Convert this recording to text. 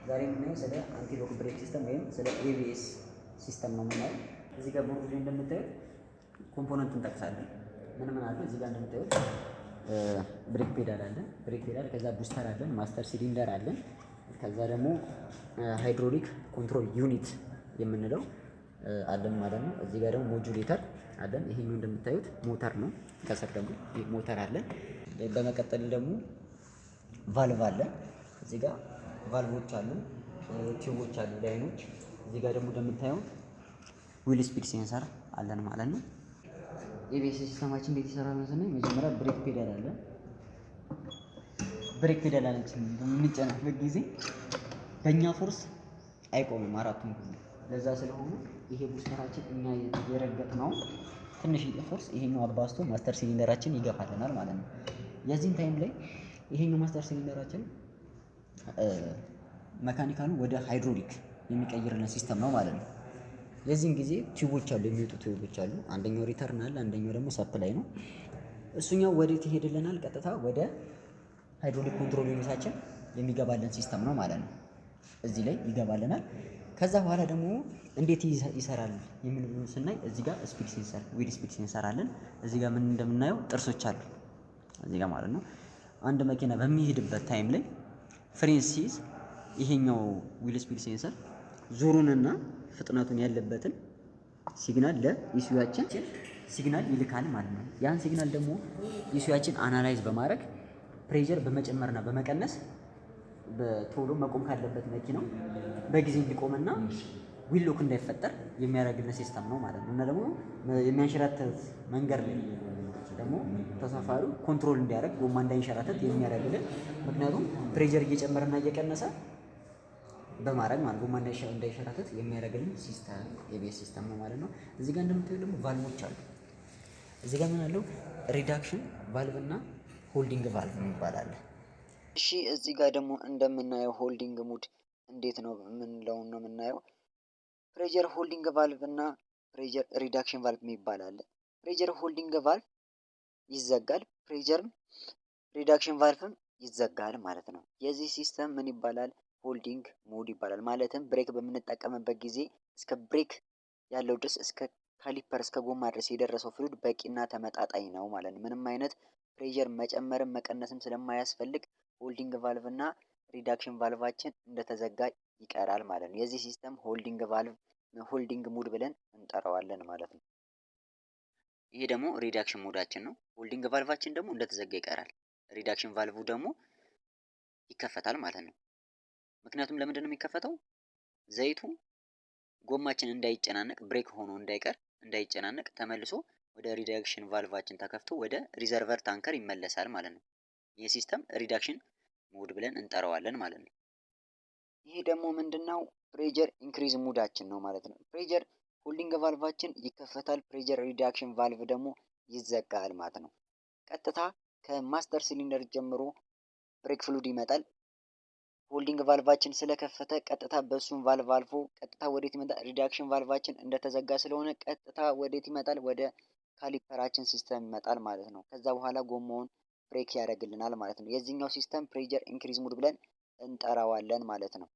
ዛሬ የምናየው ስለ አንቲ ሎክ ብሬክ ሲስተም ወይም ስለ ኤቢኤስ ሲስተም ነው የምናየው። እዚህ ጋር ቦርዱ ላይ እንደምታዩት ኮምፖነንት እንጠቅሳለን። ምን ምን አለ እዚህ ጋር እንደምታዩት ብሬክ ፔዳል አለ፣ ብሬክ ፔዳል፣ ከዛ ቡስተር አለን፣ ማስተር ሲሊንደር አለን፣ ከዛ ደግሞ ሃይድሮሊክ ኮንትሮል ዩኒት የምንለው አለን ማለት ነው። እዚህ ጋር ደግሞ ሞጁሌተር አለን። ይሄኛው እንደምታዩት ሞተር ነው። ከስር ደግሞ ሞተር አለን። በመቀጠል ደግሞ ቫልቭ አለ። እዚህ ጋር ቫልቮች አሉ፣ ቲዩቦች አሉ፣ ላይኖች። እዚህ ጋር ደግሞ እንደምታየው ዊል ስፒድ ሴንሰር አለን ማለት ነው። ኤቢኤስ ሲስተማችን እንዴት ይሰራል መሰለኝ? መጀመሪያ ብሬክ ፔዳል አለ። ብሬክ ፔዳል አለችን በምንጨናበት ጊዜ በእኛ ፎርስ አይቆምም አራቱም። ለዛ ስለሆነ ይሄ ቡስተራችን እኛ የረገጥነው ትንሽ ፎርስ ይሄኛው አባስቶ ማስተር ሲሊንደራችን ይገፋልናል ማለት ነው። የዚህን ታይም ላይ ይሄኛው ማስተር ሲሊንደራችን መካኒካሉ ወደ ሃይድሮሊክ የሚቀይርልን ሲስተም ነው ማለት ነው። የዚህን ጊዜ ቲዩቦች አሉ፣ የሚወጡ ቲዩቦች አሉ። አንደኛው ሪተርን አለ፣ አንደኛው ደግሞ ሰፕላይ ነው። እሱኛው ወዴት ይሄድልናል? ቀጥታ ወደ ሃይድሮሊክ ኮንትሮል ዩኒታችን የሚገባልን ሲስተም ነው ማለት ነው። እዚህ ላይ ይገባልናል። ከዛ በኋላ ደግሞ እንዴት ይሰራል የምንለው ስናይ እዚህ ጋር ስፒድ ሴንሰር ዊል ስፒድ ሴንሰር አለን። እዚህ ጋር ምን እንደምናየው ጥርሶች አሉ እዚህ ጋር ማለት ነው። አንድ መኪና በሚሄድበት ታይም ላይ ፍሬን ሲይዝ ይሄኛው ዊል ስፒድ ሴንሰር ዙሩንና ፍጥነቱን ያለበትን ሲግናል ለኢሲዩአችን ሲግናል ይልካል ማለት ነው። ያን ሲግናል ደግሞ ኢሲዩአችን አናላይዝ በማድረግ ፕሬዠር በመጨመርና በመቀነስ በቶሎ መቆም ካለበት መኪናው በጊዜ እንዲቆምና ዊል ሎክ እንዳይፈጠር የሚያደርግልን ሲስተም ነው ማለት ነው። እና ደግሞ የሚያንሸራተት መንገድ ላይ ደግሞ ተሳፋሪው ኮንትሮል እንዲያደርግ ጎማ እንዳይንሸራተት የሚያደርግልን፣ ምክንያቱም ፕሬዠር እየጨመረና እየቀነሰ በማድረግ ማለት ጎማ እንዳይንሸራተት የሚያደርግልን ሲስተም ኤቢኤስ ሲስተም ነው ማለት ነው። እዚህ ጋር እንደምታዩ ደግሞ ቫልቮች አሉ። እዚህ ጋር ምን አለው? ሪዳክሽን ቫልቭ እና ሆልዲንግ ቫልቭ ይባላል። እሺ እዚህ ጋር ደግሞ እንደምናየው ሆልዲንግ ሙድ እንዴት ነው የምንለውን ነው የምናየው። ፕሬዠር ሆልዲንግ ቫልቭ እና ፕሬዠር ሪዳክሽን ቫልቭ የሚባል አለ። ፕሬዠር ሆልዲንግ ቫልቭ ይዘጋል፣ ፕሬዠር ሪዳክሽን ቫልቭም ይዘጋል ማለት ነው። የዚህ ሲስተም ምን ይባላል? ሆልዲንግ ሙድ ይባላል። ማለትም ብሬክ በምንጠቀምበት ጊዜ እስከ ብሬክ ያለው ድረስ እስከ ካሊፐር እስከ ጎማ ድረስ የደረሰው ፍሉድ በቂና ተመጣጣኝ ነው ማለት ነው። ምንም አይነት ፕሬዠር መጨመርም መቀነስም ስለማያስፈልግ ሆልዲንግ ቫልቭ እና ሪዳክሽን ቫልቫችን እንደተዘጋ ይቀራል ማለት ነው። የዚህ ሲስተም ሆልዲንግ ቫልቭ ሆልዲንግ ሙድ ብለን እንጠራዋለን ማለት ነው። ይሄ ደግሞ ሪዳክሽን ሙዳችን ነው። ሆልዲንግ ቫልቫችን ደግሞ እንደተዘጋ ይቀራል። ሪዳክሽን ቫልቭ ደግሞ ይከፈታል ማለት ነው። ምክንያቱም ለምንድን ነው የሚከፈተው? ዘይቱ ጎማችን እንዳይጨናነቅ ብሬክ ሆኖ እንዳይጨናነቅ ተመልሶ ወደ ሪዳክሽን ቫልቫችን ተከፍቶ ወደ ሪዘርቨር ታንከር ይመለሳል ማለት ነው። ይህ ሲስተም ሪዳክሽን ሙድ ብለን እንጠራዋለን ማለት ነው። ይሄ ደግሞ ምንድነው? ፕሬዠር ኢንክሪዝ ሙዳችን ነው ማለት ነው። ፕሬዠር ሆልዲንግ ቫልቫችን ይከፈታል፣ ፕሬዠር ሪዳክሽን ቫልቭ ደግሞ ይዘጋል ማለት ነው። ቀጥታ ከማስተር ሲሊንደር ጀምሮ ብሬክ ፍሉድ ይመጣል። ሆልዲንግ ቫልቫችን ስለከፈተ ቀጥታ በሱም ቫልቭ አልፎ ቀጥታ ወዴት ይመጣል? ሪዳክሽን ቫልቫችን እንደተዘጋ ስለሆነ ቀጥታ ወዴት ይመጣል? ወደ ካሊፐራችን ሲስተም ይመጣል ማለት ነው። ከዛ በኋላ ጎማውን ብሬክ ያደርግልናል ማለት ነው። የዚህኛው ሲስተም ፕሬዠር ኢንክሪዝ ሙድ ብለን እንጠራዋለን ማለት ነው።